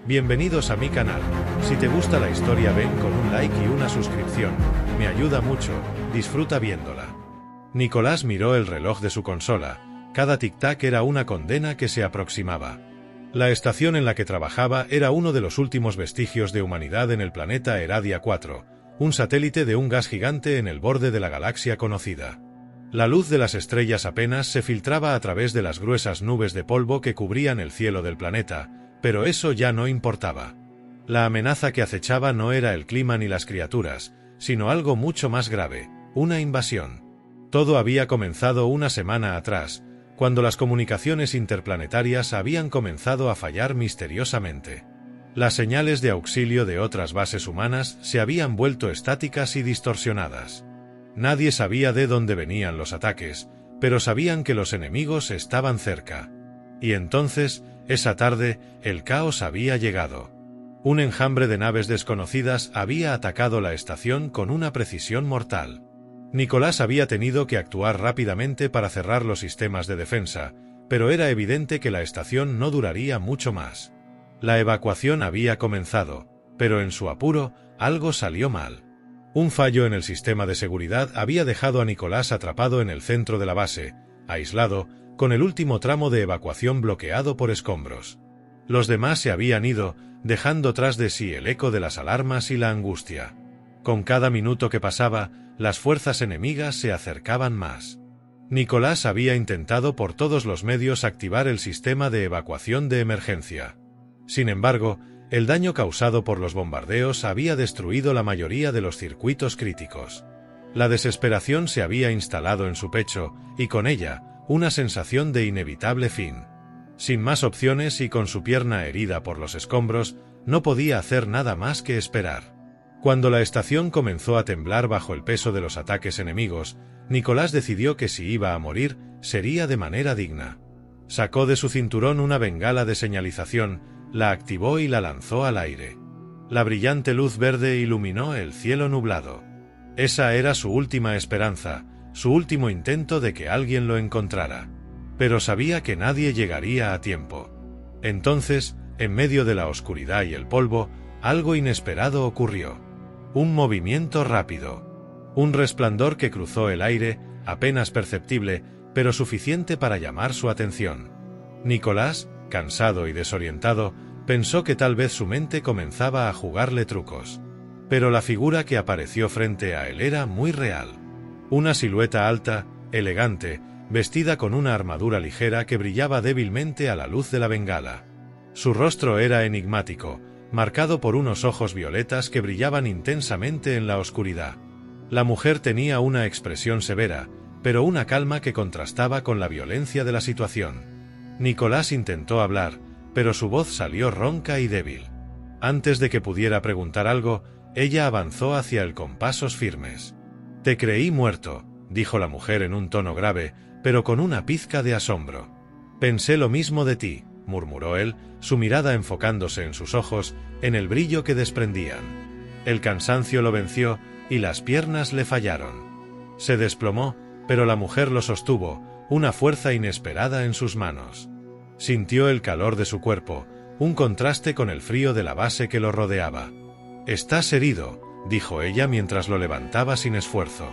Bienvenidos a mi canal. Si te gusta la historia ven con un like y una suscripción, me ayuda mucho, disfruta viéndola. Nicolás miró el reloj de su consola, cada tic-tac era una condena que se aproximaba. La estación en la que trabajaba era uno de los últimos vestigios de humanidad en el planeta Eradia 4, un satélite de un gas gigante en el borde de la galaxia conocida. La luz de las estrellas apenas se filtraba a través de las gruesas nubes de polvo que cubrían el cielo del planeta, pero eso ya no importaba. La amenaza que acechaba no era el clima ni las criaturas, sino algo mucho más grave, una invasión. Todo había comenzado una semana atrás, cuando las comunicaciones interplanetarias habían comenzado a fallar misteriosamente. Las señales de auxilio de otras bases humanas se habían vuelto estáticas y distorsionadas. Nadie sabía de dónde venían los ataques, pero sabían que los enemigos estaban cerca. Y entonces, esa tarde, el caos había llegado. Un enjambre de naves desconocidas había atacado la estación con una precisión mortal. Nicolás había tenido que actuar rápidamente para cerrar los sistemas de defensa, pero era evidente que la estación no duraría mucho más. La evacuación había comenzado, pero en su apuro, algo salió mal. Un fallo en el sistema de seguridad había dejado a Nicolás atrapado en el centro de la base, aislado, con el último tramo de evacuación bloqueado por escombros. Los demás se habían ido, dejando tras de sí el eco de las alarmas y la angustia. Con cada minuto que pasaba, las fuerzas enemigas se acercaban más. Nicolás había intentado por todos los medios activar el sistema de evacuación de emergencia. Sin embargo, el daño causado por los bombardeos había destruido la mayoría de los circuitos críticos. La desesperación se había instalado en su pecho, y con ella, una sensación de inevitable fin. Sin más opciones y con su pierna herida por los escombros, no podía hacer nada más que esperar. Cuando la estación comenzó a temblar bajo el peso de los ataques enemigos, Nicolás decidió que si iba a morir, sería de manera digna. Sacó de su cinturón una bengala de señalización, la activó y la lanzó al aire. La brillante luz verde iluminó el cielo nublado. Esa era su última esperanza, su último intento de que alguien lo encontrara. Pero sabía que nadie llegaría a tiempo. Entonces, en medio de la oscuridad y el polvo, algo inesperado ocurrió. Un movimiento rápido. Un resplandor que cruzó el aire, apenas perceptible, pero suficiente para llamar su atención. Nicolás, cansado y desorientado, pensó que tal vez su mente comenzaba a jugarle trucos. Pero la figura que apareció frente a él era muy real. Una silueta alta, elegante, vestida con una armadura ligera que brillaba débilmente a la luz de la bengala. Su rostro era enigmático, marcado por unos ojos violetas que brillaban intensamente en la oscuridad. La mujer tenía una expresión severa, pero una calma que contrastaba con la violencia de la situación. Nicolás intentó hablar, pero su voz salió ronca y débil. Antes de que pudiera preguntar algo, ella avanzó hacia él con pasos firmes. «Te creí muerto», dijo la mujer en un tono grave, pero con una pizca de asombro. «Pensé lo mismo de ti», murmuró él, su mirada enfocándose en sus ojos, en el brillo que desprendían. El cansancio lo venció, y las piernas le fallaron. Se desplomó, pero la mujer lo sostuvo, una fuerza inesperada en sus manos. Sintió el calor de su cuerpo, un contraste con el frío de la base que lo rodeaba. «Estás herido», dijo ella mientras lo levantaba sin esfuerzo.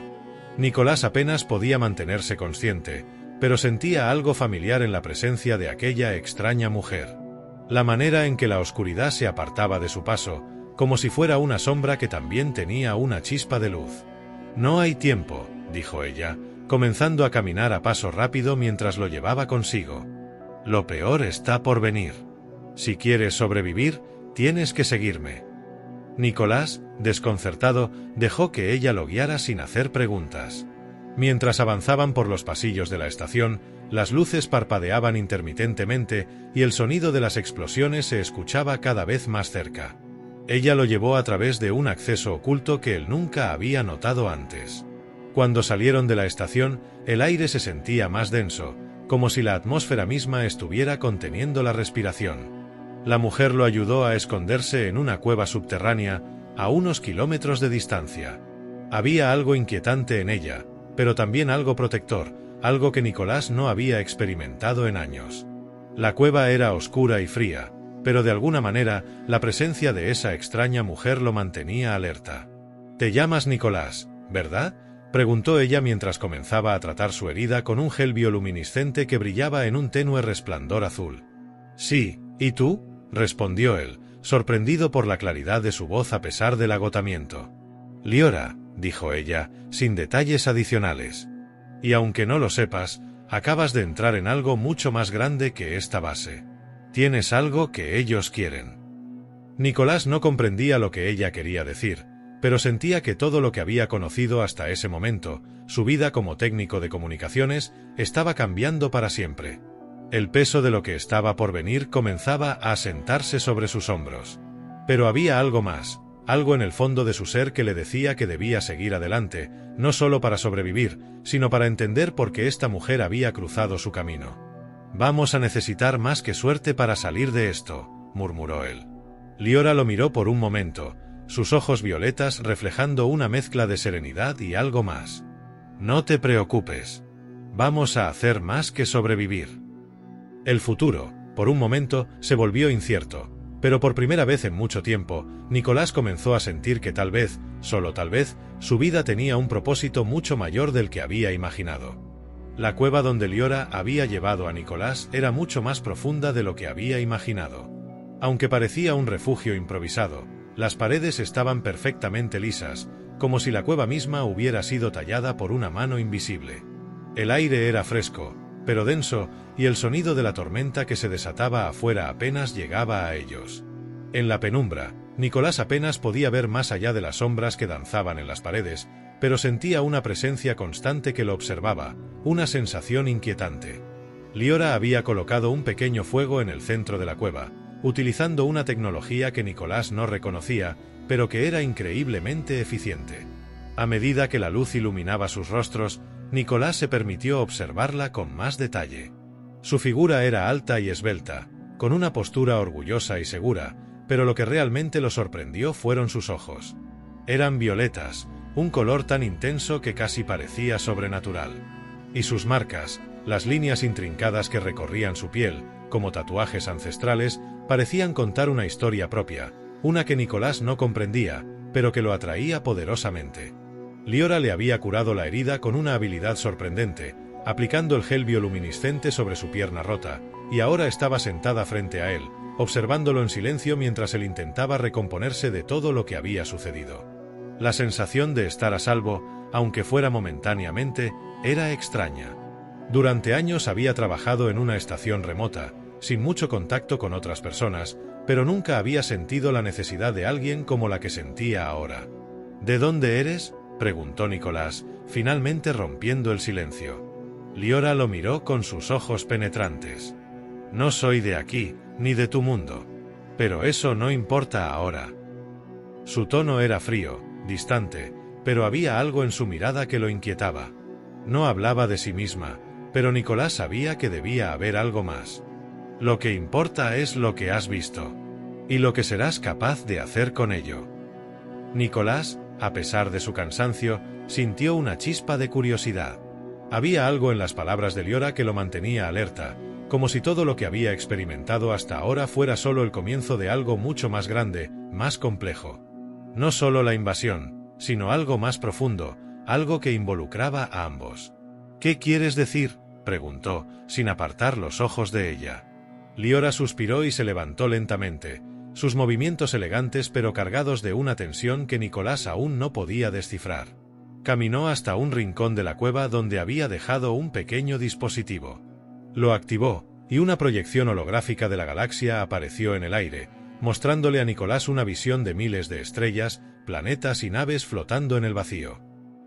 Nicolás apenas podía mantenerse consciente, pero sentía algo familiar en la presencia de aquella extraña mujer. La manera en que la oscuridad se apartaba de su paso, como si fuera una sombra que también tenía una chispa de luz. «No hay tiempo», dijo ella, comenzando a caminar a paso rápido mientras lo llevaba consigo. «Lo peor está por venir. Si quieres sobrevivir, tienes que seguirme». Nicolás, desconcertado, dejó que ella lo guiara sin hacer preguntas. Mientras avanzaban por los pasillos de la estación, las luces parpadeaban intermitentemente y el sonido de las explosiones se escuchaba cada vez más cerca. Ella lo llevó a través de un acceso oculto que él nunca había notado antes. Cuando salieron de la estación, el aire se sentía más denso, como si la atmósfera misma estuviera conteniendo la respiración. La mujer lo ayudó a esconderse en una cueva subterránea, a unos kilómetros de distancia. Había algo inquietante en ella, pero también algo protector, algo que Nicolás no había experimentado en años. La cueva era oscura y fría, pero de alguna manera, la presencia de esa extraña mujer lo mantenía alerta. «Te llamas Nicolás, ¿verdad?», preguntó ella mientras comenzaba a tratar su herida con un gel bioluminiscente que brillaba en un tenue resplandor azul. «Sí, ¿y tú?», respondió él, sorprendido por la claridad de su voz a pesar del agotamiento. «Liora», dijo ella, sin detalles adicionales. «Y aunque no lo sepas, acabas de entrar en algo mucho más grande que esta base. Tienes algo que ellos quieren». Nicolás no comprendía lo que ella quería decir, pero sentía que todo lo que había conocido hasta ese momento, su vida como técnico de comunicaciones, estaba cambiando para siempre. El peso de lo que estaba por venir comenzaba a asentarse sobre sus hombros. Pero había algo más, algo en el fondo de su ser que le decía que debía seguir adelante, no solo para sobrevivir, sino para entender por qué esta mujer había cruzado su camino. «Vamos a necesitar más que suerte para salir de esto», murmuró él. Liora lo miró por un momento, sus ojos violetas reflejando una mezcla de serenidad y algo más. «No te preocupes. Vamos a hacer más que sobrevivir». El futuro, por un momento, se volvió incierto, pero por primera vez en mucho tiempo, Nicolás comenzó a sentir que tal vez, solo tal vez, su vida tenía un propósito mucho mayor del que había imaginado. La cueva donde Liora había llevado a Nicolás era mucho más profunda de lo que había imaginado. Aunque parecía un refugio improvisado, las paredes estaban perfectamente lisas, como si la cueva misma hubiera sido tallada por una mano invisible. El aire era fresco, pero denso, y el sonido de la tormenta que se desataba afuera apenas llegaba a ellos. En la penumbra, Nicolás apenas podía ver más allá de las sombras que danzaban en las paredes, pero sentía una presencia constante que lo observaba, una sensación inquietante. Liora había colocado un pequeño fuego en el centro de la cueva, utilizando una tecnología que Nicolás no reconocía, pero que era increíblemente eficiente. A medida que la luz iluminaba sus rostros, Nicolás se permitió observarla con más detalle. Su figura era alta y esbelta, con una postura orgullosa y segura, pero lo que realmente lo sorprendió fueron sus ojos. Eran violetas, un color tan intenso que casi parecía sobrenatural. Y sus marcas, las líneas intrincadas que recorrían su piel, como tatuajes ancestrales, parecían contar una historia propia, una que Nicolás no comprendía, pero que lo atraía poderosamente. Liora le había curado la herida con una habilidad sorprendente, aplicando el gel bioluminiscente sobre su pierna rota, y ahora estaba sentada frente a él, observándolo en silencio mientras él intentaba recomponerse de todo lo que había sucedido. La sensación de estar a salvo, aunque fuera momentáneamente, era extraña. Durante años había trabajado en una estación remota, sin mucho contacto con otras personas, pero nunca había sentido la necesidad de alguien como la que sentía ahora. «¿De dónde eres?», preguntó Nicolás, finalmente rompiendo el silencio. Liora lo miró con sus ojos penetrantes. «No soy de aquí, ni de tu mundo. Pero eso no importa ahora». Su tono era frío, distante, pero había algo en su mirada que lo inquietaba. No hablaba de sí misma, pero Nicolás sabía que debía haber algo más. «Lo que importa es lo que has visto. Y lo que serás capaz de hacer con ello». Nicolás, a pesar de su cansancio, sintió una chispa de curiosidad. Había algo en las palabras de Liora que lo mantenía alerta, como si todo lo que había experimentado hasta ahora fuera solo el comienzo de algo mucho más grande, más complejo. No solo la invasión, sino algo más profundo, algo que involucraba a ambos. «¿Qué quieres decir?», preguntó, sin apartar los ojos de ella. Liora suspiró y se levantó lentamente, sus movimientos elegantes pero cargados de una tensión que Nicolás aún no podía descifrar. Caminó hasta un rincón de la cueva donde había dejado un pequeño dispositivo. Lo activó, y una proyección holográfica de la galaxia apareció en el aire, mostrándole a Nicolás una visión de miles de estrellas, planetas y naves flotando en el vacío.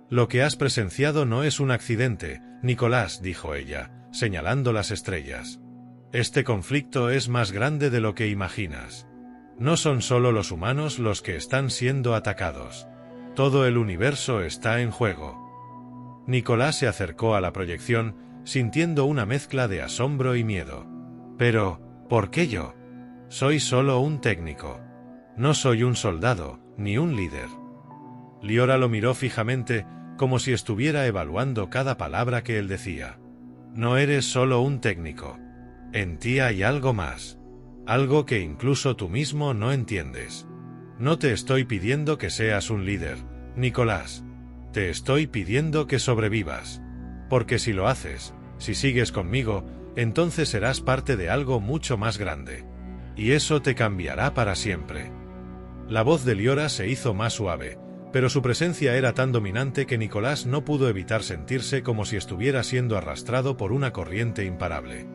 «Lo que has presenciado no es un accidente, Nicolás», dijo ella, señalando las estrellas. «Este conflicto es más grande de lo que imaginas. No son solo los humanos los que están siendo atacados. Todo el universo está en juego». Nicolás se acercó a la proyección, sintiendo una mezcla de asombro y miedo. «Pero, ¿por qué yo? Soy solo un técnico. No soy un soldado, ni un líder». Liora lo miró fijamente, como si estuviera evaluando cada palabra que él decía. «No eres solo un técnico. En ti hay algo más. Algo que incluso tú mismo no entiendes. No te estoy pidiendo que seas un líder, Nicolás. Te estoy pidiendo que sobrevivas. Porque si lo haces, si sigues conmigo, entonces serás parte de algo mucho más grande. Y eso te cambiará para siempre. La voz de Liora se hizo más suave, pero su presencia era tan dominante que Nicolás no pudo evitar sentirse como si estuviera siendo arrastrado por una corriente imparable.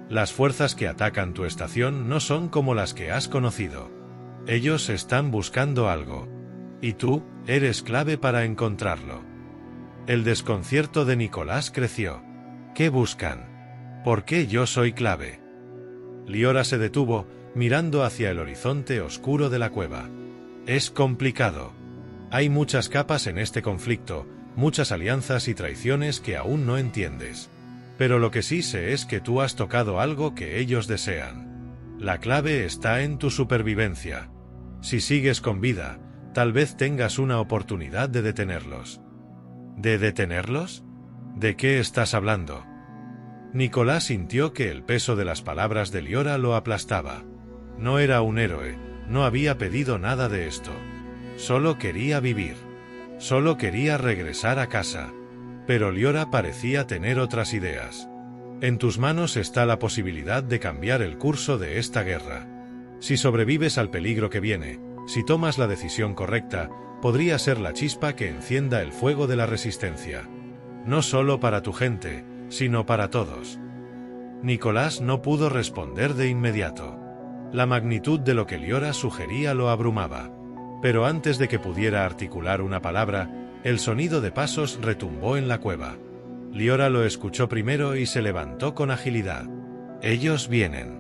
Las fuerzas que atacan tu estación no son como las que has conocido. Ellos están buscando algo. Y tú, eres clave para encontrarlo. El desconcierto de Nicolás creció. ¿Qué buscan? ¿Por qué yo soy clave? Liora se detuvo, mirando hacia el horizonte oscuro de la cueva. Es complicado. Hay muchas capas en este conflicto, muchas alianzas y traiciones que aún no entiendes. Pero lo que sí sé es que tú has tocado algo que ellos desean. La clave está en tu supervivencia. Si sigues con vida, tal vez tengas una oportunidad de detenerlos. ¿De detenerlos? ¿De qué estás hablando? Nicolás sintió que el peso de las palabras de Liora lo aplastaba. No era un héroe, no había pedido nada de esto. Solo quería vivir. Solo quería regresar a casa. Pero Liora parecía tener otras ideas. En tus manos está la posibilidad de cambiar el curso de esta guerra. Si sobrevives al peligro que viene, si tomas la decisión correcta, podría ser la chispa que encienda el fuego de la resistencia. No solo para tu gente, sino para todos. Nicolás no pudo responder de inmediato. La magnitud de lo que Liora sugería lo abrumaba. Pero antes de que pudiera articular una palabra, el sonido de pasos retumbó en la cueva. Liora lo escuchó primero y se levantó con agilidad. Ellos vienen.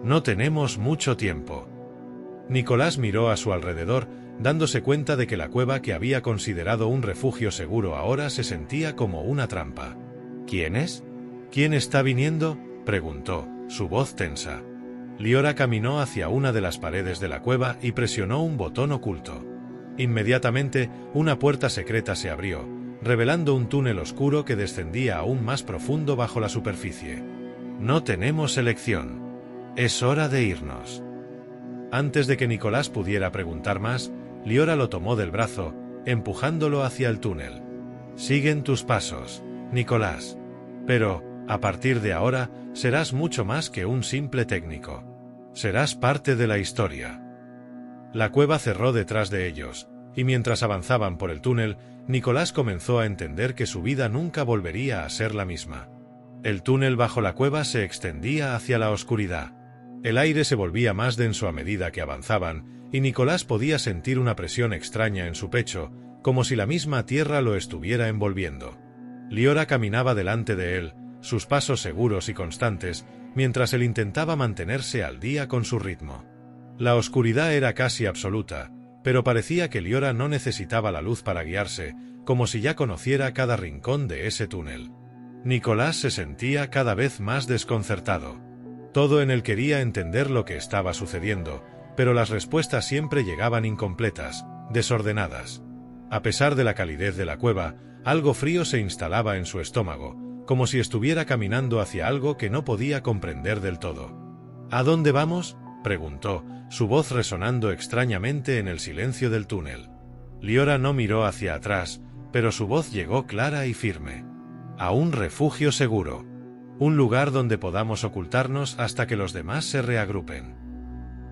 No tenemos mucho tiempo. Nicolás miró a su alrededor, dándose cuenta de que la cueva que había considerado un refugio seguro ahora se sentía como una trampa. ¿Quién es? ¿Quién está viniendo?, preguntó, su voz tensa. Liora caminó hacia una de las paredes de la cueva y presionó un botón oculto. Inmediatamente, una puerta secreta se abrió, revelando un túnel oscuro que descendía aún más profundo bajo la superficie. No tenemos elección. Es hora de irnos. Antes de que Nicolás pudiera preguntar más, Liora lo tomó del brazo, empujándolo hacia el túnel. Siguen tus pasos, Nicolás. Pero, a partir de ahora, serás mucho más que un simple técnico. Serás parte de la historia. La cueva cerró detrás de ellos, y mientras avanzaban por el túnel, Nicolás comenzó a entender que su vida nunca volvería a ser la misma. El túnel bajo la cueva se extendía hacia la oscuridad. El aire se volvía más denso a medida que avanzaban, y Nicolás podía sentir una presión extraña en su pecho, como si la misma tierra lo estuviera envolviendo. Liora caminaba delante de él, sus pasos seguros y constantes, mientras él intentaba mantenerse al día con su ritmo. La oscuridad era casi absoluta, pero parecía que Liora no necesitaba la luz para guiarse, como si ya conociera cada rincón de ese túnel. Nicolás se sentía cada vez más desconcertado. Todo en él quería entender lo que estaba sucediendo, pero las respuestas siempre llegaban incompletas, desordenadas. A pesar de la calidez de la cueva, algo frío se instalaba en su estómago, como si estuviera caminando hacia algo que no podía comprender del todo. ¿A dónde vamos?, preguntó, su voz resonando extrañamente en el silencio del túnel. Liora no miró hacia atrás, pero su voz llegó clara y firme. A un refugio seguro. Un lugar donde podamos ocultarnos hasta que los demás se reagrupen.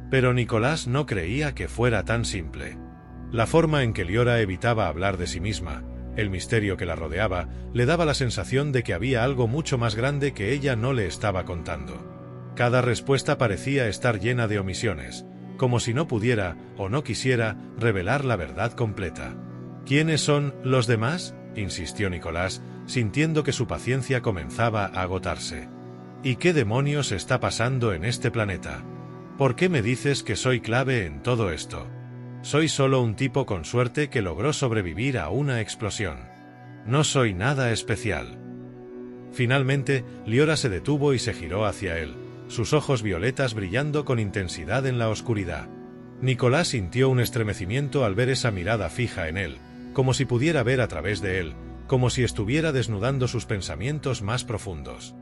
Pero Nicolás no creía que fuera tan simple. La forma en que Liora evitaba hablar de sí misma, el misterio que la rodeaba, le daba la sensación de que había algo mucho más grande que ella no le estaba contando. Cada respuesta parecía estar llena de omisiones, como si no pudiera, o no quisiera, revelar la verdad completa. ¿Quiénes son los demás?, insistió Nicolás, sintiendo que su paciencia comenzaba a agotarse. ¿Y qué demonios está pasando en este planeta? ¿Por qué me dices que soy clave en todo esto? Soy solo un tipo con suerte que logró sobrevivir a una explosión. No soy nada especial. Finalmente, Liora se detuvo y se giró hacia él, sus ojos violetas brillando con intensidad en la oscuridad. Nicolás sintió un estremecimiento al ver esa mirada fija en él, como si pudiera ver a través de él, como si estuviera desnudando sus pensamientos más profundos.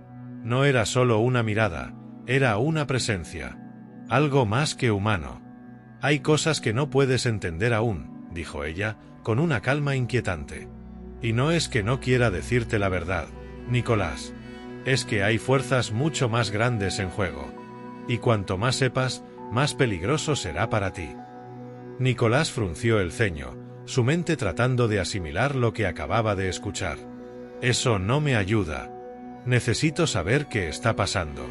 No era solo una mirada, era una presencia. Algo más que humano. Hay cosas que no puedes entender aún, dijo ella, con una calma inquietante. Y no es que no quiera decirte la verdad, Nicolás. Es que hay fuerzas mucho más grandes en juego. Y cuanto más sepas, más peligroso será para ti. Nicolás frunció el ceño, su mente tratando de asimilar lo que acababa de escuchar. Eso no me ayuda. Necesito saber qué está pasando.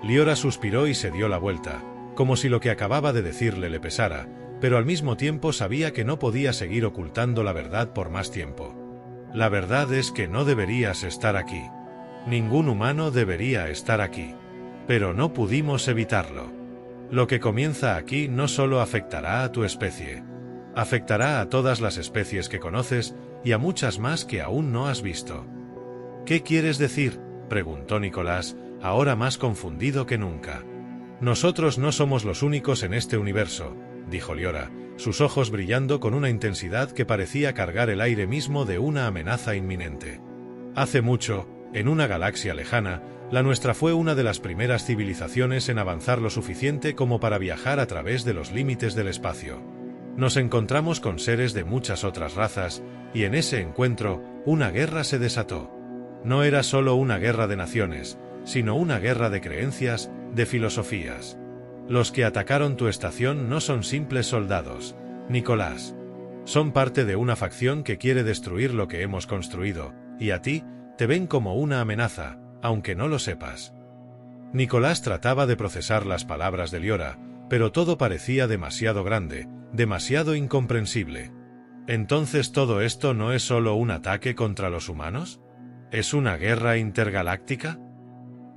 Liora suspiró y se dio la vuelta, como si lo que acababa de decirle le pesara, pero al mismo tiempo sabía que no podía seguir ocultando la verdad por más tiempo. La verdad es que no deberías estar aquí. Ningún humano debería estar aquí. Pero no pudimos evitarlo. Lo que comienza aquí no solo afectará a tu especie. Afectará a todas las especies que conoces y a muchas más que aún no has visto. ¿Qué quieres decir?, preguntó Nicolás, ahora más confundido que nunca. Nosotros no somos los únicos en este universo, dijo Liora, sus ojos brillando con una intensidad que parecía cargar el aire mismo de una amenaza inminente. Hace mucho, en una galaxia lejana, la nuestra fue una de las primeras civilizaciones en avanzar lo suficiente como para viajar a través de los límites del espacio. Nos encontramos con seres de muchas otras razas, y en ese encuentro, una guerra se desató. No era solo una guerra de naciones, sino una guerra de creencias, de filosofías. Los que atacaron tu estación no son simples soldados, Nicolás. Son parte de una facción que quiere destruir lo que hemos construido, y a ti, te ven como una amenaza, aunque no lo sepas. Nicolás trataba de procesar las palabras de Liora, pero todo parecía demasiado grande, demasiado incomprensible. ¿Entonces todo esto no es solo un ataque contra los humanos? ¿Es una guerra intergaláctica?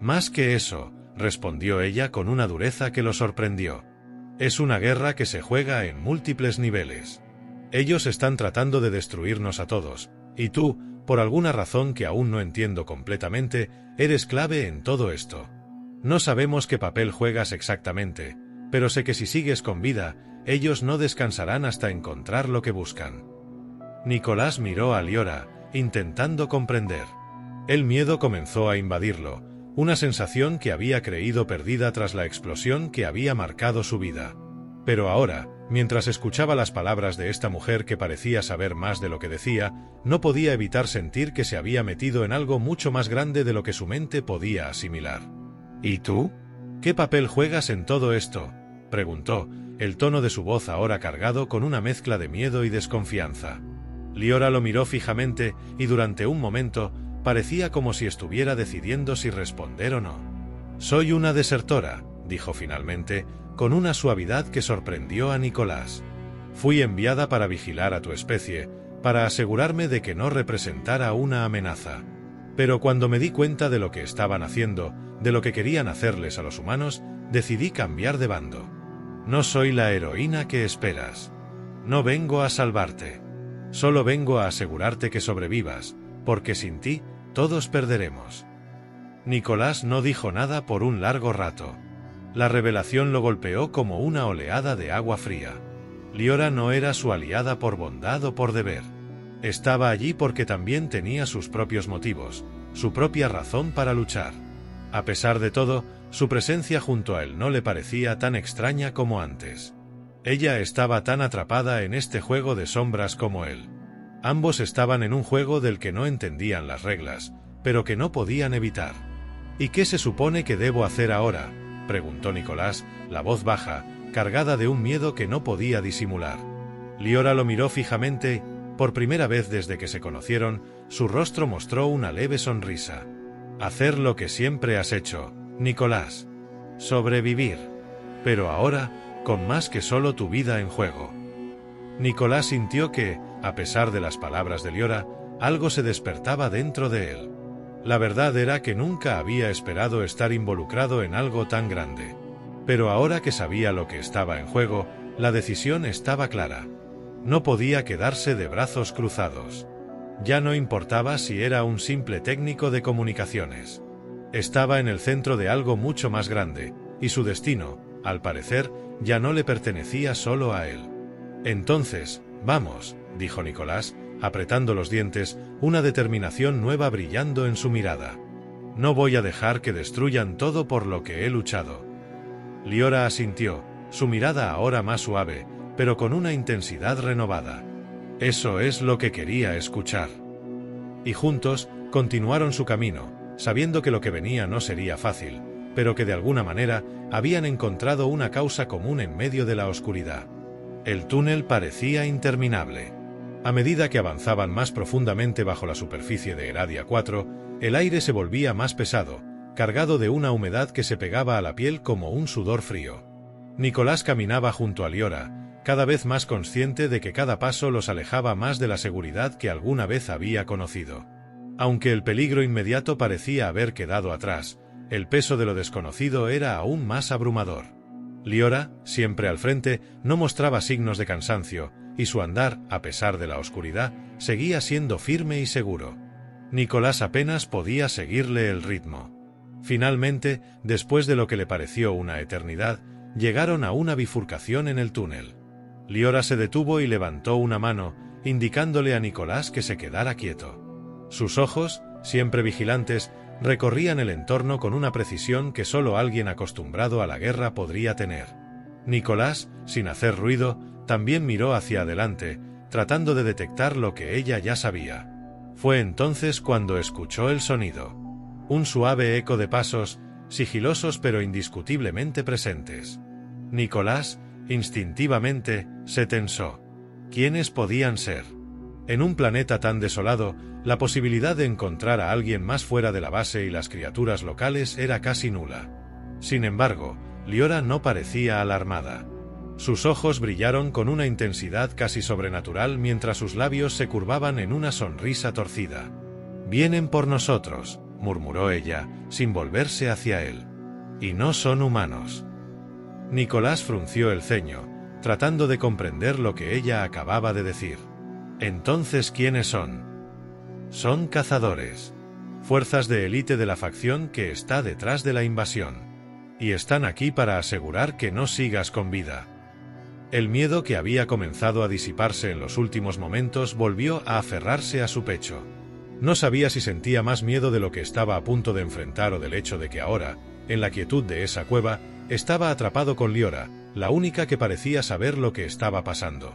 Más que eso, respondió ella con una dureza que lo sorprendió. Es una guerra que se juega en múltiples niveles. Ellos están tratando de destruirnos a todos, y tú, por alguna razón que aún no entiendo completamente, eres clave en todo esto. No sabemos qué papel juegas exactamente, pero sé que si sigues con vida, ellos no descansarán hasta encontrar lo que buscan. Nicolás miró a Liora, intentando comprender. El miedo comenzó a invadirlo, una sensación que había creído perdida tras la explosión que había marcado su vida. Pero ahora, mientras escuchaba las palabras de esta mujer que parecía saber más de lo que decía, no podía evitar sentir que se había metido en algo mucho más grande de lo que su mente podía asimilar. ¿Y tú? ¿Qué papel juegas en todo esto?, preguntó, el tono de su voz ahora cargado con una mezcla de miedo y desconfianza. Liora lo miró fijamente y durante un momento parecía como si estuviera decidiendo si responder o no. Soy una desertora, dijo finalmente, con una suavidad que sorprendió a Nicolás. Fui enviada para vigilar a tu especie, para asegurarme de que no representara una amenaza. Pero cuando me di cuenta de lo que estaban haciendo, de lo que querían hacerles a los humanos, decidí cambiar de bando. No soy la heroína que esperas. No vengo a salvarte. Solo vengo a asegurarte que sobrevivas, porque sin ti, todos perderemos. Nicolás no dijo nada por un largo rato. La revelación lo golpeó como una oleada de agua fría. Liora no era su aliada por bondad o por deber. Estaba allí porque también tenía sus propios motivos, su propia razón para luchar. A pesar de todo, su presencia junto a él no le parecía tan extraña como antes. Ella estaba tan atrapada en este juego de sombras como él. Ambos estaban en un juego del que no entendían las reglas, pero que no podían evitar. ¿Y qué se supone que debo hacer ahora?, preguntó Nicolás, la voz baja, cargada de un miedo que no podía disimular. Liora lo miró fijamente. Por primera vez desde que se conocieron, su rostro mostró una leve sonrisa. Hacer lo que siempre has hecho, Nicolás. Sobrevivir. Pero ahora, con más que solo tu vida en juego. Nicolás sintió que, a pesar de las palabras de Liora, algo se despertaba dentro de él. La verdad era que nunca había esperado estar involucrado en algo tan grande. Pero ahora que sabía lo que estaba en juego, la decisión estaba clara. No podía quedarse de brazos cruzados. Ya no importaba si era un simple técnico de comunicaciones. Estaba en el centro de algo mucho más grande, y su destino, al parecer, ya no le pertenecía solo a él. Entonces, vamos, dijo Nicolás, apretando los dientes, una determinación nueva brillando en su mirada. No voy a dejar que destruyan todo por lo que he luchado. Liora asintió, su mirada ahora más suave, pero con una intensidad renovada. Eso es lo que quería escuchar. Y juntos, continuaron su camino, sabiendo que lo que venía no sería fácil, pero que de alguna manera habían encontrado una causa común en medio de la oscuridad. El túnel parecía interminable. A medida que avanzaban más profundamente bajo la superficie de Eradia 4, el aire se volvía más pesado, cargado de una humedad que se pegaba a la piel como un sudor frío. Nicolás caminaba junto a Liora, cada vez más consciente de que cada paso los alejaba más de la seguridad que alguna vez había conocido. Aunque el peligro inmediato parecía haber quedado atrás, el peso de lo desconocido era aún más abrumador. Liora, siempre al frente, no mostraba signos de cansancio, y su andar, a pesar de la oscuridad, seguía siendo firme y seguro. Nicolás apenas podía seguirle el ritmo. Finalmente, después de lo que le pareció una eternidad, llegaron a una bifurcación en el túnel. Liora se detuvo y levantó una mano, indicándole a Nicolás que se quedara quieto. Sus ojos, siempre vigilantes, recorrían el entorno con una precisión que solo alguien acostumbrado a la guerra podría tener. Nicolás, sin hacer ruido, también miró hacia adelante, tratando de detectar lo que ella ya sabía. Fue entonces cuando escuchó el sonido. Un suave eco de pasos, sigilosos pero indiscutiblemente presentes. Nicolás, instintivamente, se tensó. ¿Quiénes podían ser? En un planeta tan desolado, la posibilidad de encontrar a alguien más fuera de la base y las criaturas locales era casi nula. Sin embargo, Liora no parecía alarmada. Sus ojos brillaron con una intensidad casi sobrenatural mientras sus labios se curvaban en una sonrisa torcida. «Vienen por nosotros», murmuró ella, sin volverse hacia él. «Y no son humanos». Nicolás frunció el ceño, tratando de comprender lo que ella acababa de decir. «Entonces, ¿quiénes son?» «Son cazadores. Fuerzas de élite de la facción que está detrás de la invasión. Y están aquí para asegurar que no sigas con vida». El miedo que había comenzado a disiparse en los últimos momentos volvió a aferrarse a su pecho. No sabía si sentía más miedo de lo que estaba a punto de enfrentar o del hecho de que ahora, en la quietud de esa cueva, estaba atrapado con Liora, la única que parecía saber lo que estaba pasando.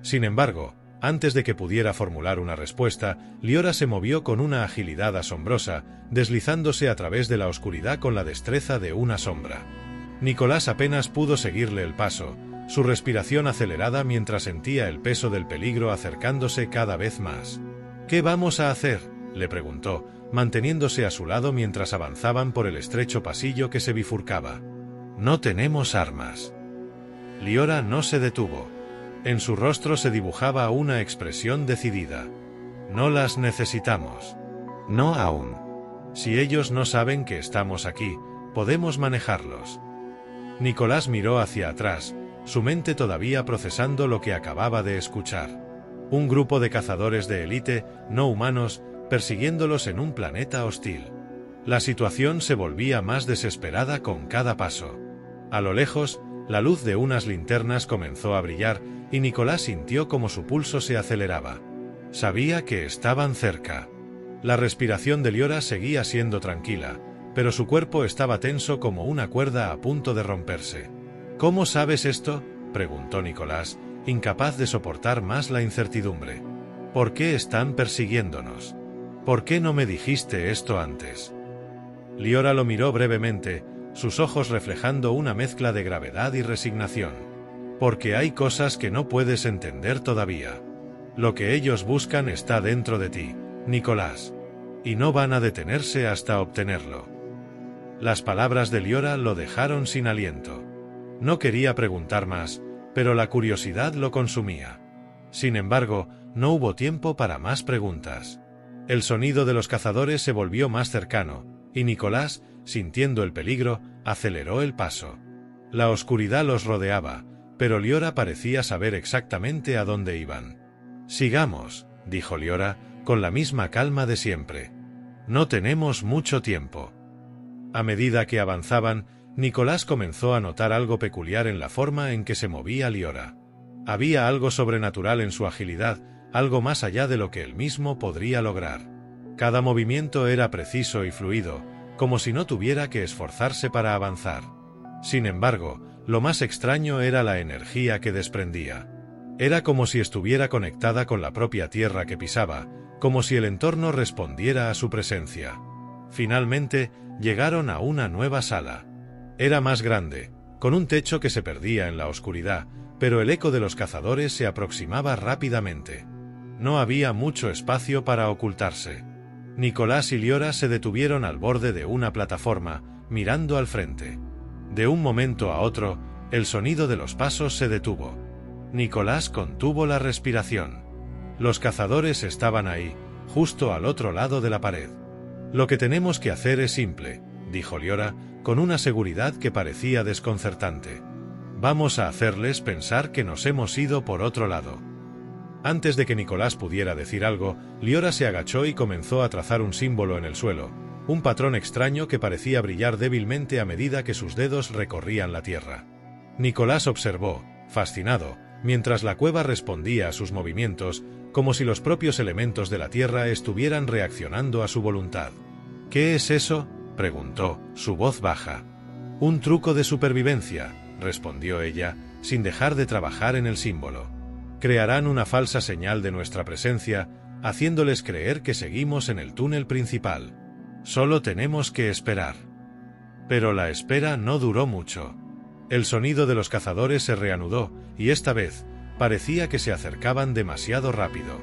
Sin embargo, antes de que pudiera formular una respuesta, Liora se movió con una agilidad asombrosa, deslizándose a través de la oscuridad con la destreza de una sombra. Nicolás apenas pudo seguirle el paso, su respiración acelerada mientras sentía el peso del peligro acercándose cada vez más. «¿Qué vamos a hacer?», le preguntó, manteniéndose a su lado mientras avanzaban por el estrecho pasillo que se bifurcaba. «No tenemos armas». Liora no se detuvo. En su rostro se dibujaba una expresión decidida. «No las necesitamos». «No aún. Si ellos no saben que estamos aquí, podemos manejarlos». Nicolás miró hacia atrás, su mente todavía procesando lo que acababa de escuchar. Un grupo de cazadores de élite, no humanos, persiguiéndolos en un planeta hostil. La situación se volvía más desesperada con cada paso. A lo lejos, la luz de unas linternas comenzó a brillar y Nicolás sintió como su pulso se aceleraba. Sabía que estaban cerca. La respiración de Liora seguía siendo tranquila, pero su cuerpo estaba tenso como una cuerda a punto de romperse. «¿Cómo sabes esto?», preguntó Nicolás, incapaz de soportar más la incertidumbre. «¿Por qué están persiguiéndonos? ¿Por qué no me dijiste esto antes?». Liora lo miró brevemente, sus ojos reflejando una mezcla de gravedad y resignación. «Porque hay cosas que no puedes entender todavía. Lo que ellos buscan está dentro de ti, Nicolás. Y no van a detenerse hasta obtenerlo». Las palabras de Liora lo dejaron sin aliento. No quería preguntar más, pero la curiosidad lo consumía. Sin embargo, no hubo tiempo para más preguntas. El sonido de los cazadores se volvió más cercano, y Nicolás, sintiendo el peligro, aceleró el paso. La oscuridad los rodeaba, pero Liora parecía saber exactamente a dónde iban. «Sigamos», dijo Liora, con la misma calma de siempre. «No tenemos mucho tiempo». A medida que avanzaban, Nicolás comenzó a notar algo peculiar en la forma en que se movía Liora. Había algo sobrenatural en su agilidad, algo más allá de lo que él mismo podría lograr. Cada movimiento era preciso y fluido, como si no tuviera que esforzarse para avanzar. Sin embargo, lo más extraño era la energía que desprendía. Era como si estuviera conectada con la propia tierra que pisaba, como si el entorno respondiera a su presencia. Finalmente, llegaron a una nueva sala. Era más grande, con un techo que se perdía en la oscuridad, pero el eco de los cazadores se aproximaba rápidamente. No había mucho espacio para ocultarse. Nicolás y Liora se detuvieron al borde de una plataforma, mirando al frente. De un momento a otro, el sonido de los pasos se detuvo. Nicolás contuvo la respiración. Los cazadores estaban ahí, justo al otro lado de la pared. «Lo que tenemos que hacer es simple», dijo Liora, con una seguridad que parecía desconcertante. «Vamos a hacerles pensar que nos hemos ido por otro lado». Antes de que Nicolás pudiera decir algo, Liora se agachó y comenzó a trazar un símbolo en el suelo, un patrón extraño que parecía brillar débilmente a medida que sus dedos recorrían la tierra. Nicolás observó, fascinado, mientras la cueva respondía a sus movimientos, como si los propios elementos de la tierra estuvieran reaccionando a su voluntad. «¿Qué es eso?», preguntó, su voz baja. «Un truco de supervivencia», respondió ella, sin dejar de trabajar en el símbolo. «Crearán una falsa señal de nuestra presencia, haciéndoles creer que seguimos en el túnel principal. Solo tenemos que esperar». Pero la espera no duró mucho. El sonido de los cazadores se reanudó, y esta vez, parecía que se acercaban demasiado rápido.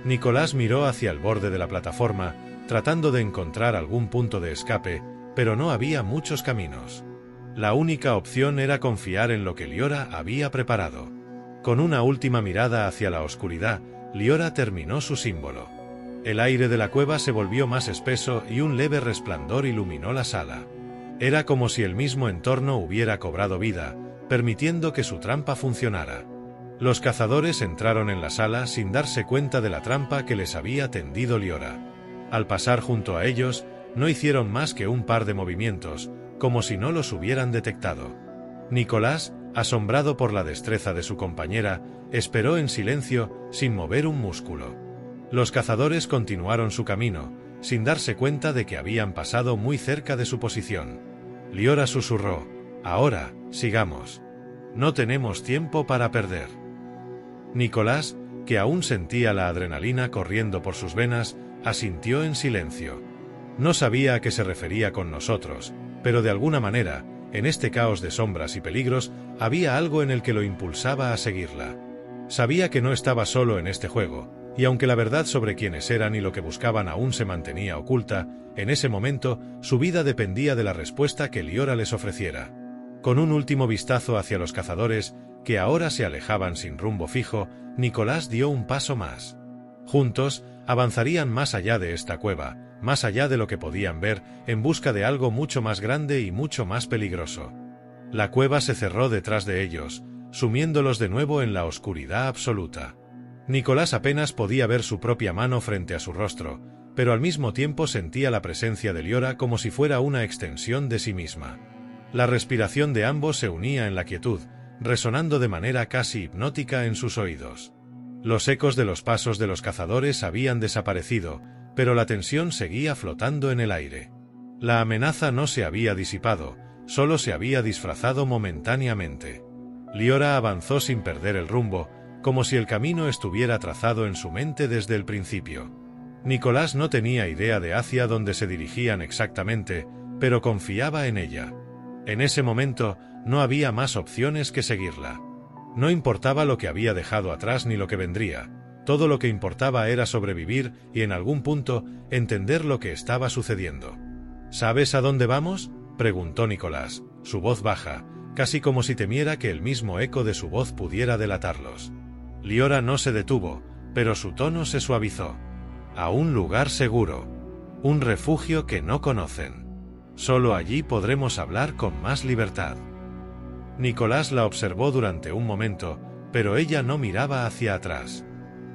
Nicolás miró hacia el borde de la plataforma, tratando de encontrar algún punto de escape, pero no había muchos caminos. La única opción era confiar en lo que Liora había preparado. Con una última mirada hacia la oscuridad, Liora terminó su símbolo. El aire de la cueva se volvió más espeso y un leve resplandor iluminó la sala. Era como si el mismo entorno hubiera cobrado vida, permitiendo que su trampa funcionara. Los cazadores entraron en la sala sin darse cuenta de la trampa que les había tendido Liora. Al pasar junto a ellos, no hicieron más que un par de movimientos, como si no los hubieran detectado. Nicolás, asombrado por la destreza de su compañera, esperó en silencio, sin mover un músculo. Los cazadores continuaron su camino, sin darse cuenta de que habían pasado muy cerca de su posición. Liora susurró: «Ahora, sigamos. No tenemos tiempo para perder». Nicolás, que aún sentía la adrenalina corriendo por sus venas, asintió en silencio. No sabía a qué se refería con nosotros, pero de alguna manera, en este caos de sombras y peligros, había algo en el que lo impulsaba a seguirla. Sabía que no estaba solo en este juego, y aunque la verdad sobre quiénes eran y lo que buscaban aún se mantenía oculta, en ese momento, su vida dependía de la respuesta que Liora les ofreciera. Con un último vistazo hacia los cazadores, que ahora se alejaban sin rumbo fijo, Nicolás dio un paso más. Juntos, avanzarían más allá de esta cueva, más allá de lo que podían ver, en busca de algo mucho más grande y mucho más peligroso. La cueva se cerró detrás de ellos, sumiéndolos de nuevo en la oscuridad absoluta. Nicolás apenas podía ver su propia mano frente a su rostro, pero al mismo tiempo sentía la presencia de Liora como si fuera una extensión de sí misma. La respiración de ambos se unía en la quietud, resonando de manera casi hipnótica en sus oídos. Los ecos de los pasos de los cazadores habían desaparecido, pero la tensión seguía flotando en el aire. La amenaza no se había disipado, solo se había disfrazado momentáneamente. Liora avanzó sin perder el rumbo, como si el camino estuviera trazado en su mente desde el principio. Nicolás no tenía idea de hacia dónde se dirigían exactamente, pero confiaba en ella. En ese momento, no había más opciones que seguirla. No importaba lo que había dejado atrás ni lo que vendría. Todo lo que importaba era sobrevivir y, en algún punto, entender lo que estaba sucediendo. «¿Sabes a dónde vamos?», preguntó Nicolás, su voz baja, casi como si temiera que el mismo eco de su voz pudiera delatarlos. Liora no se detuvo, pero su tono se suavizó. «A un lugar seguro. Un refugio que no conocen. Solo allí podremos hablar con más libertad». Nicolás la observó durante un momento, pero ella no miraba hacia atrás.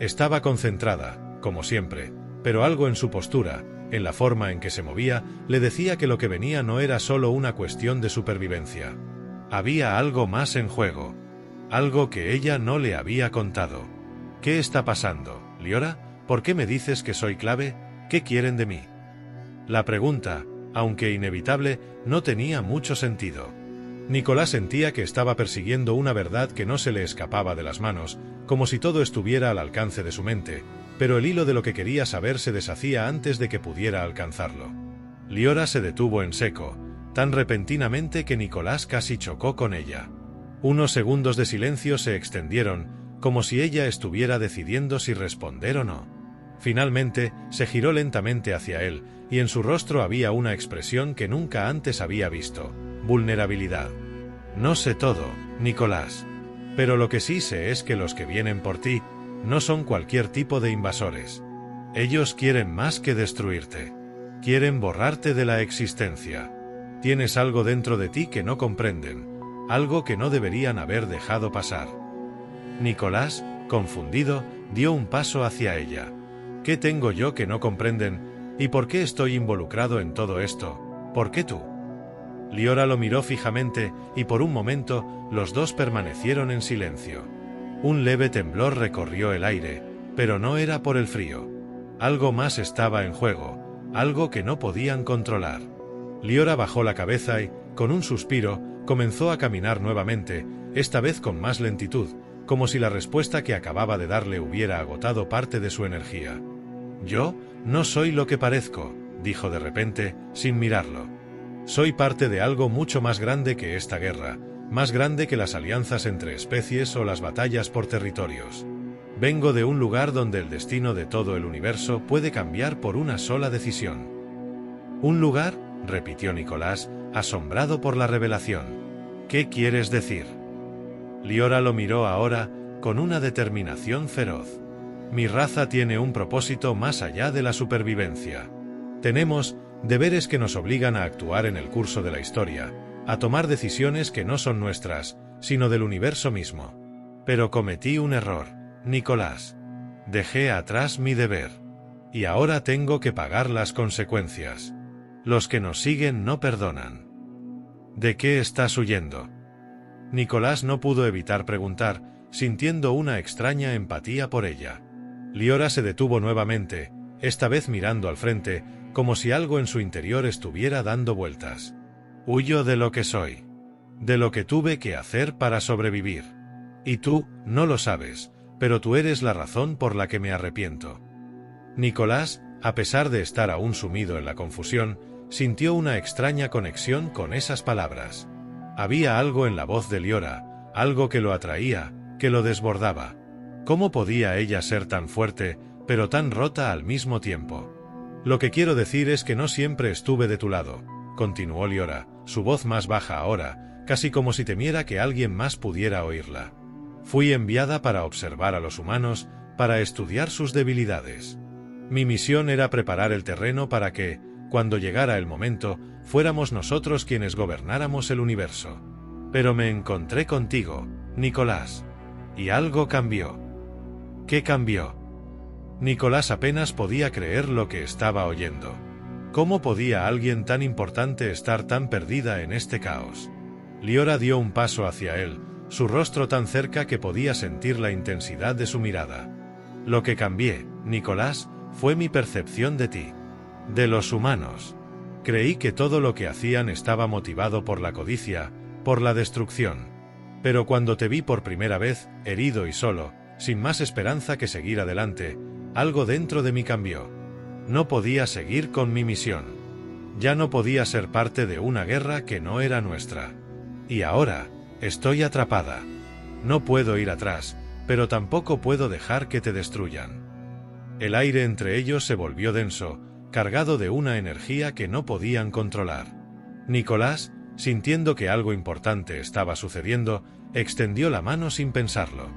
Estaba concentrada, como siempre, pero algo en su postura, en la forma en que se movía, le decía que lo que venía no era solo una cuestión de supervivencia. Había algo más en juego. Algo que ella no le había contado. «¿Qué está pasando, Liora? ¿Por qué me dices que soy clave? ¿Qué quieren de mí?». La pregunta, aunque inevitable, no tenía mucho sentido. Nicolás sentía que estaba persiguiendo una verdad que no se le escapaba de las manos, como si todo estuviera al alcance de su mente, pero el hilo de lo que quería saber se deshacía antes de que pudiera alcanzarlo. Liora se detuvo en seco, tan repentinamente que Nicolás casi chocó con ella. Unos segundos de silencio se extendieron, como si ella estuviera decidiendo si responder o no. Finalmente, se giró lentamente hacia él, y en su rostro había una expresión que nunca antes había visto: vulnerabilidad. No sé todo, Nicolás. Pero lo que sí sé es que los que vienen por ti no son cualquier tipo de invasores. Ellos quieren más que destruirte. Quieren borrarte de la existencia. Tienes algo dentro de ti que no comprenden, algo que no deberían haber dejado pasar. Nicolás, confundido, dio un paso hacia ella. ¿Qué tengo yo que no comprenden? ¿Y por qué estoy involucrado en todo esto? ¿Por qué tú? Liora lo miró fijamente, y por un momento, los dos permanecieron en silencio. Un leve temblor recorrió el aire, pero no era por el frío. Algo más estaba en juego, algo que no podían controlar. Liora bajó la cabeza y, con un suspiro, comenzó a caminar nuevamente, esta vez con más lentitud, como si la respuesta que acababa de darle hubiera agotado parte de su energía. «Yo no soy lo que parezco», dijo de repente, sin mirarlo. «Soy parte de algo mucho más grande que esta guerra, más grande que las alianzas entre especies o las batallas por territorios. Vengo de un lugar donde el destino de todo el universo puede cambiar por una sola decisión». «¿Un lugar?», repitió Nicolás, asombrado por la revelación. «¿Qué quieres decir?». Liora lo miró ahora, con una determinación feroz. «Mi raza tiene un propósito más allá de la supervivencia. Tenemos deberes que nos obligan a actuar en el curso de la historia, a tomar decisiones que no son nuestras, sino del universo mismo. Pero cometí un error, Nicolás. Dejé atrás mi deber. Y ahora tengo que pagar las consecuencias. Los que nos siguen no perdonan». «¿De qué estás huyendo?». Nicolás no pudo evitar preguntar, sintiendo una extraña empatía por ella. Liora se detuvo nuevamente, esta vez mirando al frente, como si algo en su interior estuviera dando vueltas. «Huyo de lo que soy. De lo que tuve que hacer para sobrevivir. Y tú, no lo sabes, pero tú eres la razón por la que me arrepiento». Nicolás, a pesar de estar aún sumido en la confusión, sintió una extraña conexión con esas palabras. Había algo en la voz de Liora, algo que lo atraía, que lo desbordaba. ¿Cómo podía ella ser tan fuerte, pero tan rota al mismo tiempo? «Lo que quiero decir es que no siempre estuve de tu lado», continuó Liora, su voz más baja ahora, casi como si temiera que alguien más pudiera oírla. «Fui enviada para observar a los humanos, para estudiar sus debilidades. Mi misión era preparar el terreno para que, cuando llegara el momento, fuéramos nosotros quienes gobernáramos el universo. Pero me encontré contigo, Nicolás. Y algo cambió». «¿Qué cambió?». Nicolás apenas podía creer lo que estaba oyendo. ¿Cómo podía alguien tan importante estar tan perdida en este caos? Liora dio un paso hacia él, su rostro tan cerca que podía sentir la intensidad de su mirada. «Lo que cambié, Nicolás, fue mi percepción de ti. De los humanos. Creí que todo lo que hacían estaba motivado por la codicia, por la destrucción. Pero cuando te vi por primera vez, herido y solo, sin más esperanza que seguir adelante, algo dentro de mí cambió. No podía seguir con mi misión. Ya no podía ser parte de una guerra que no era nuestra. Y ahora, estoy atrapada. No puedo ir atrás, pero tampoco puedo dejar que te destruyan». El aire entre ellos se volvió denso, cargado de una energía que no podían controlar. Nicolás, sintiendo que algo importante estaba sucediendo, extendió la mano sin pensarlo.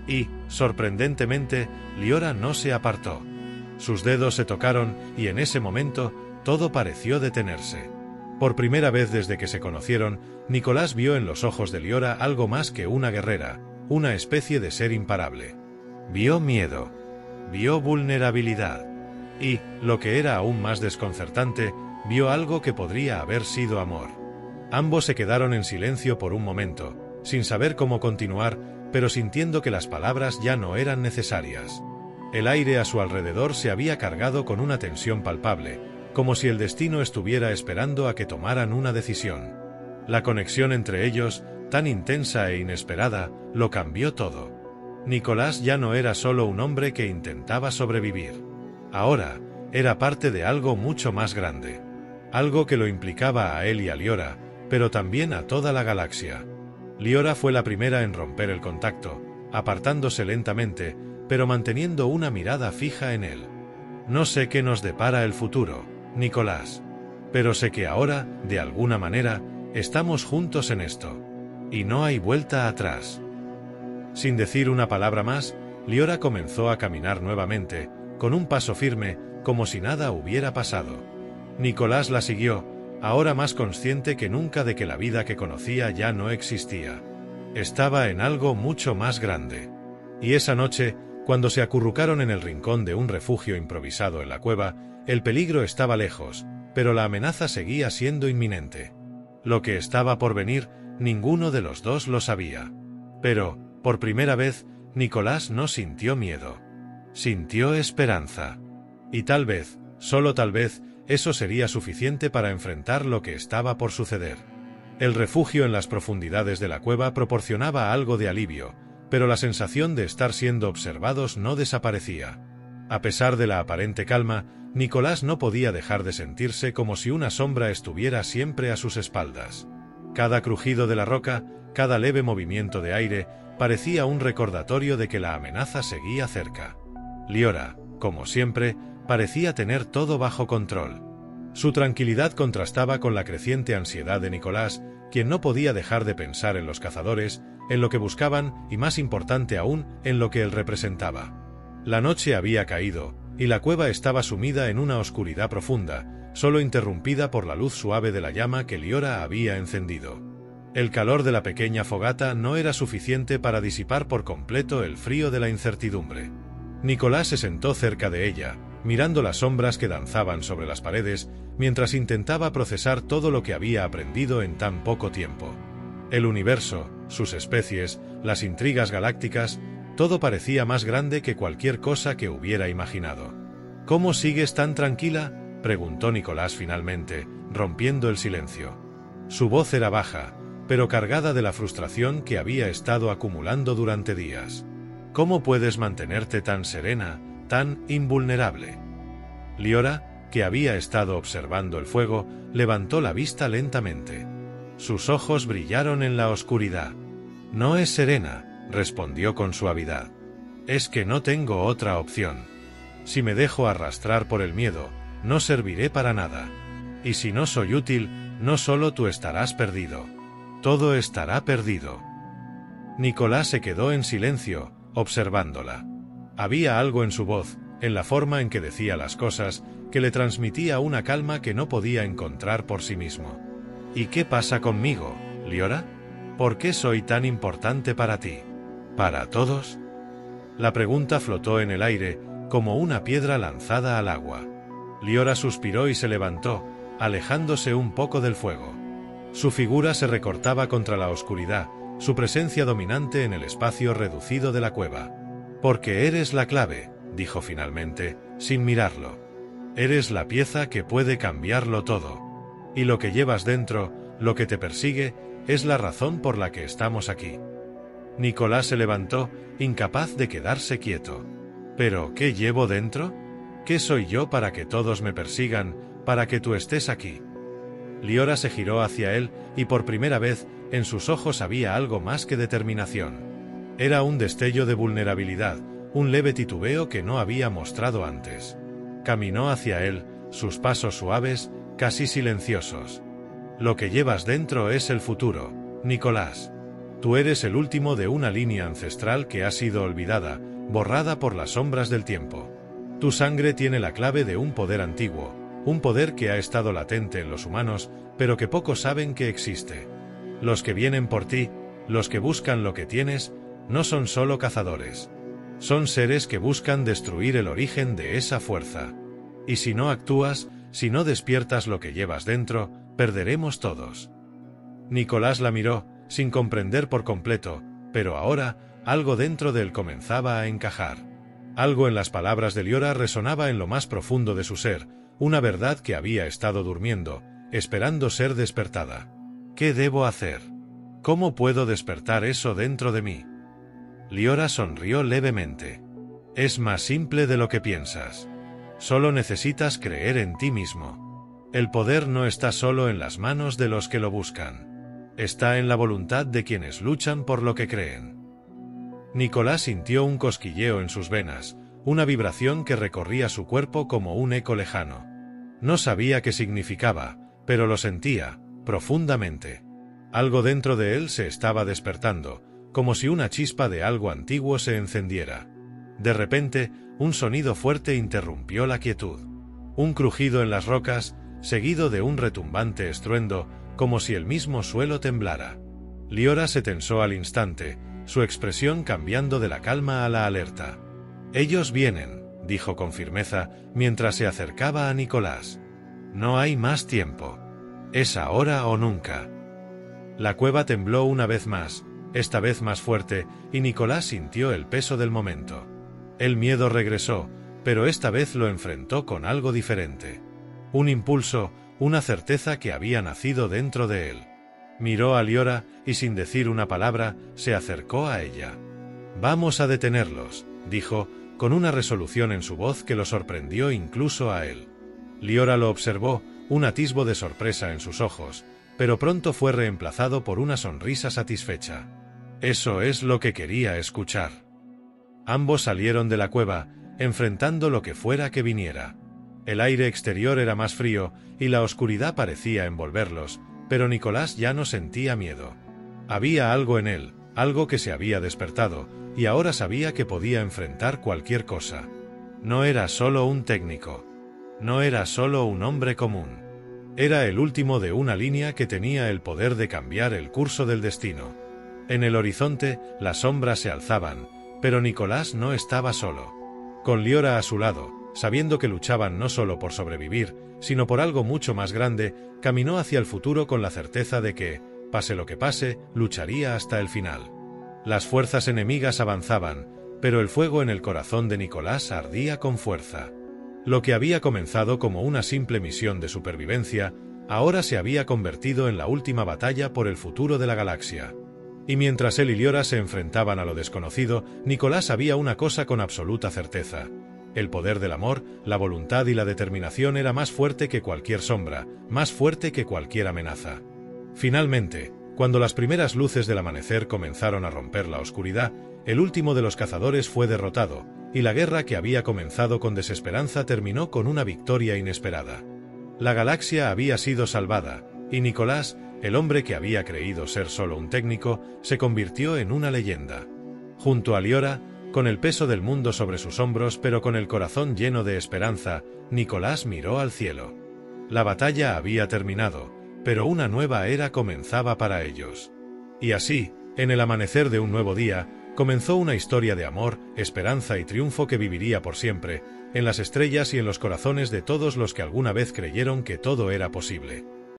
Y, sorprendentemente, Liora no se apartó. Sus dedos se tocaron y en ese momento, todo pareció detenerse. Por primera vez desde que se conocieron, Nicolás vio en los ojos de Liora algo más que una guerrera, una especie de ser imparable. Vio miedo. Vio vulnerabilidad. Y, lo que era aún más desconcertante, vio algo que podría haber sido amor. Ambos se quedaron en silencio por un momento, sin saber cómo continuar, pero sintiendo que las palabras ya no eran necesarias. El aire a su alrededor se había cargado con una tensión palpable, como si el destino estuviera esperando a que tomaran una decisión. La conexión entre ellos, tan intensa e inesperada, lo cambió todo. Nicolás ya no era solo un hombre que intentaba sobrevivir. Ahora, era parte de algo mucho más grande. Algo que lo implicaba a él y a Liora, pero también a toda la galaxia. Liora fue la primera en romper el contacto, apartándose lentamente, pero manteniendo una mirada fija en él. No sé qué nos depara el futuro, Nicolás. Pero sé que ahora, de alguna manera, estamos juntos en esto. Y no hay vuelta atrás. Sin decir una palabra más, Liora comenzó a caminar nuevamente, con un paso firme, como si nada hubiera pasado. Nicolás la siguió, ahora más consciente que nunca de que la vida que conocía ya no existía. Estaba en algo mucho más grande. Y esa noche, cuando se acurrucaron en el rincón de un refugio improvisado en la cueva, el peligro estaba lejos, pero la amenaza seguía siendo inminente. Lo que estaba por venir, ninguno de los dos lo sabía. Pero, por primera vez, Nicolás no sintió miedo. Sintió esperanza. Y tal vez, solo tal vez, eso sería suficiente para enfrentar lo que estaba por suceder. El refugio en las profundidades de la cueva proporcionaba algo de alivio, pero la sensación de estar siendo observados no desaparecía. A pesar de la aparente calma, Nicolás no podía dejar de sentirse como si una sombra estuviera siempre a sus espaldas. Cada crujido de la roca, cada leve movimiento de aire, parecía un recordatorio de que la amenaza seguía cerca. Liora, como siempre, parecía tener todo bajo control. Su tranquilidad contrastaba con la creciente ansiedad de Nicolás, quien no podía dejar de pensar en los cazadores, en lo que buscaban y, más importante aún, en lo que él representaba. La noche había caído, y la cueva estaba sumida en una oscuridad profunda, solo interrumpida por la luz suave de la llama que Liora había encendido. El calor de la pequeña fogata no era suficiente para disipar por completo el frío de la incertidumbre. Nicolás se sentó cerca de ella, mirando las sombras que danzaban sobre las paredes, mientras intentaba procesar todo lo que había aprendido en tan poco tiempo. El universo, sus especies, las intrigas galácticas, todo parecía más grande que cualquier cosa que hubiera imaginado. ¿Cómo sigues tan tranquila?, preguntó Nicolás finalmente, rompiendo el silencio. Su voz era baja, pero cargada de la frustración que había estado acumulando durante días. ¿Cómo puedes mantenerte tan serena, tan invulnerable? Liora, que había estado observando el fuego, levantó la vista lentamente. Sus ojos brillaron en la oscuridad. No es serena, respondió con suavidad. Es que no tengo otra opción. Si me dejo arrastrar por el miedo, no serviré para nada. Y si no soy útil, no solo tú estarás perdido. Todo estará perdido. Nicolás se quedó en silencio, observándola. Había algo en su voz, en la forma en que decía las cosas, que le transmitía una calma que no podía encontrar por sí mismo. ¿Y qué pasa conmigo, Liora? ¿Por qué soy tan importante para ti? ¿Para todos? La pregunta flotó en el aire, como una piedra lanzada al agua. Liora suspiró y se levantó, alejándose un poco del fuego. Su figura se recortaba contra la oscuridad, su presencia dominante en el espacio reducido de la cueva. Porque eres la clave, dijo finalmente, sin mirarlo. Eres la pieza que puede cambiarlo todo. Y lo que llevas dentro, lo que te persigue, es la razón por la que estamos aquí. Nicolás se levantó, incapaz de quedarse quieto. ¿Pero qué llevo dentro? ¿Qué soy yo para que todos me persigan, para que tú estés aquí? Liora se giró hacia él, y por primera vez, en sus ojos había algo más que determinación. Era un destello de vulnerabilidad, un leve titubeo que no había mostrado antes. Caminó hacia él, sus pasos suaves, casi silenciosos. Lo que llevas dentro es el futuro, Nicolás. Tú eres el último de una línea ancestral que ha sido olvidada, borrada por las sombras del tiempo. Tu sangre tiene la clave de un poder antiguo, un poder que ha estado latente en los humanos, pero que pocos saben que existe. Los que vienen por ti, los que buscan lo que tienes, no son solo cazadores. Son seres que buscan destruir el origen de esa fuerza. Y si no actúas, si no despiertas lo que llevas dentro, perderemos todos. Nicolás la miró, sin comprender por completo, pero ahora, algo dentro de él comenzaba a encajar. Algo en las palabras de Liora resonaba en lo más profundo de su ser, una verdad que había estado durmiendo, esperando ser despertada. ¿Qué debo hacer? ¿Cómo puedo despertar eso dentro de mí? Liora sonrió levemente. Es más simple de lo que piensas. Solo necesitas creer en ti mismo. El poder no está solo en las manos de los que lo buscan. Está en la voluntad de quienes luchan por lo que creen. Nicolás sintió un cosquilleo en sus venas, una vibración que recorría su cuerpo como un eco lejano. No sabía qué significaba, pero lo sentía, profundamente. Algo dentro de él se estaba despertando, como si una chispa de algo antiguo se encendiera. De repente, un sonido fuerte interrumpió la quietud. Un crujido en las rocas, seguido de un retumbante estruendo, como si el mismo suelo temblara. Liora se tensó al instante, su expresión cambiando de la calma a la alerta. «Ellos vienen», dijo con firmeza, mientras se acercaba a Nicolás. «No hay más tiempo. Es ahora o nunca». La cueva tembló una vez más, esta vez más fuerte, y Nicolás sintió el peso del momento. El miedo regresó, pero esta vez lo enfrentó con algo diferente. Un impulso, una certeza que había nacido dentro de él. Miró a Liora y sin decir una palabra, se acercó a ella. «Vamos a detenerlos», dijo, con una resolución en su voz que lo sorprendió incluso a él. Liora lo observó, un atisbo de sorpresa en sus ojos, pero pronto fue reemplazado por una sonrisa satisfecha. Eso es lo que quería escuchar. Ambos salieron de la cueva, enfrentando lo que fuera que viniera. El aire exterior era más frío, y la oscuridad parecía envolverlos, pero Nicolás ya no sentía miedo. Había algo en él, algo que se había despertado, y ahora sabía que podía enfrentar cualquier cosa. No era solo un técnico. No era solo un hombre común. Era el último de una línea que tenía el poder de cambiar el curso del destino. En el horizonte, las sombras se alzaban, pero Nicolás no estaba solo. Con Liora a su lado, sabiendo que luchaban no solo por sobrevivir, sino por algo mucho más grande, caminó hacia el futuro con la certeza de que, pase lo que pase, lucharía hasta el final. Las fuerzas enemigas avanzaban, pero el fuego en el corazón de Nicolás ardía con fuerza. Lo que había comenzado como una simple misión de supervivencia, ahora se había convertido en la última batalla por el futuro de la galaxia. Y mientras él y Liora se enfrentaban a lo desconocido, Nicolás sabía una cosa con absoluta certeza. El poder del amor, la voluntad y la determinación era más fuerte que cualquier sombra, más fuerte que cualquier amenaza. Finalmente, cuando las primeras luces del amanecer comenzaron a romper la oscuridad, el último de los cazadores fue derrotado, y la guerra que había comenzado con desesperanza terminó con una victoria inesperada. La galaxia había sido salvada, y Nicolás, el hombre que había creído ser solo un técnico, se convirtió en una leyenda. Junto a Liora, con el peso del mundo sobre sus hombros pero con el corazón lleno de esperanza, Nicolás miró al cielo. La batalla había terminado, pero una nueva era comenzaba para ellos. Y así, en el amanecer de un nuevo día, comenzó una historia de amor, esperanza y triunfo que viviría por siempre, en las estrellas y en los corazones de todos los que alguna vez creyeron que todo era posible.